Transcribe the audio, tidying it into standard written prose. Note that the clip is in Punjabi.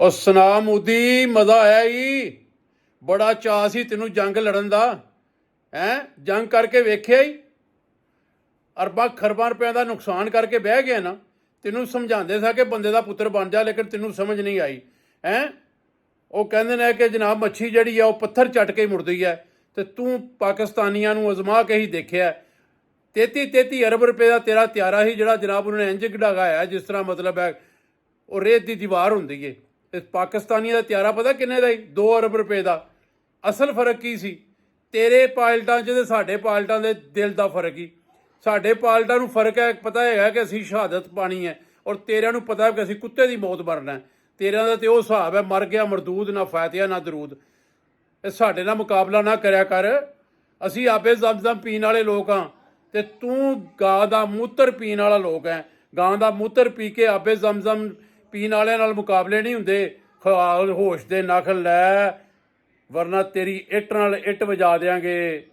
ਉਹ ਸੁਣਾ ਮੋਦੀ, ਮਜ਼ਾ ਆਇਆ ਹੀ। ਬੜਾ ਚਾਅ ਸੀ ਤੈਨੂੰ ਜੰਗ ਲੜਨ ਦਾ। ਜੰਗ ਕਰਕੇ ਵੇਖਿਆ ਹੀ, ਅਰਬਾਂ ਖਰਬਾਂ ਰੁਪਏ ਦਾ ਨੁਕਸਾਨ ਕਰਕੇ ਬਹਿ ਗਿਆ ਨਾ। ਤੈਨੂੰ ਸਮਝਾਉਂਦੇ ਸਾ ਕਿ ਬੰਦੇ ਦਾ ਪੁੱਤਰ ਬਣ ਜਾ, ਲੇਕਿਨ ਤੈਨੂੰ ਸਮਝ ਨਹੀਂ ਆਈ। ਉਹ ਕਹਿੰਦੇ ਨੇ ਕਿ ਜਨਾਬ ਮੱਛੀ ਜਿਹੜੀ ਆ ਉਹ ਪੱਥਰ ਚੱਟ ਕੇ ਮੁੜਦੀ ਹੈ, ਤੇ ਤੂੰ ਪਾਕਿਸਤਾਨੀਆਂ ਨੂੰ ਅਜ਼ਮਾ ਕੇ ਹੀ ਦੇਖਿਆ। 33 ਅਰਬ ਰੁਪਏ ਦਾ ਤੇਰਾ ਤਿਆਰਾ ਸੀ, ਜਿਹੜਾ ਜਨਾਬ ਉਹਨਾਂ ਨੇ ਇੰਜ ਗੜਾਇਆ ਜਿਸ ਤਰ੍ਹਾਂ ਮਤਲਬ ਹੈ ਉਹ ਰੇਤ ਦੀ ਦੀਵਾਰ ਹੁੰਦੀ ਹੈ। ਤੇ ਪਾਕਿਸਤਾਨੀਆਂ ਦਾ ਤਿਆਰਾ ਪਤਾ ਕਿੰਨੇ ਦਾ ਸੀ? 2 ਅਰਬ ਰੁਪਏ ਦਾ। ਅਸਲ ਫਰਕ ਕੀ ਸੀ? ਤੇਰੇ ਪਾਇਲਟਾਂ 'ਚ ਤੇ ਸਾਡੇ ਪਾਇਲਟਾਂ ਦੇ ਦਿਲ ਦਾ ਫਰਕ ਹੀ। ਸਾਡੇ ਪਾਇਲਟਾਂ ਨੂੰ ਫਰਕ ਹੈ, ਪਤਾ ਹੈਗਾ ਕਿ ਅਸੀਂ ਸ਼ਹਾਦਤ ਪਾਣੀ ਹੈ, ਔਰ ਤੇਰਿਆਂ ਨੂੰ ਪਤਾ ਹੈ ਕਿ ਅਸੀਂ ਕੁੱਤੇ ਦੀ ਮੌਤ ਮਰਨਾ। ਤੇਰਿਆਂ ਦਾ ਤੇ ਉਹ ਹਿਸਾਬ ਹੈ, ਮਰ ਗਿਆ ਮਰਦੂਦ, ਨਾ ਫਾਤਿਹਾ ਨਾ ਦਰੂਦ। ਇਹ ਸਾਡੇ ਨਾਲ ਮੁਕਾਬਲਾ ਨਾ ਕਰਿਆ ਕਰ। ਅਸੀਂ ਆਪੇ ਜ਼ਮ-ਜ਼ਮ ਪੀਣ ਵਾਲੇ ਲੋਕ ਹਾਂ, ਤੇ ਤੂੰ ਗਾਂ ਦਾ ਮੂਤਰ ਪੀਣ ਵਾਲਾ ਲੋਕ ਹੈ। ਗਾਂ ਦਾ ਮੂਤਰ ਪੀ ਕੇ ਆਪੇ ਜ਼ਮ-ਜ਼ਮ ਪੀਣ ਵਾਲਿਆਂ ਨਾਲ ਮੁਕਾਬਲੇ ਨਹੀਂ ਹੁੰਦੇ। ਖਿਆਲ ਹੋਸ਼ ਦੇ ਨਖਲ ਲੈ, ਵਰਨਾ ਤੇਰੀ ਇੱਟ ਨਾਲ ਇੱਟ ਵਜਾ ਦਿਆਂਗੇ।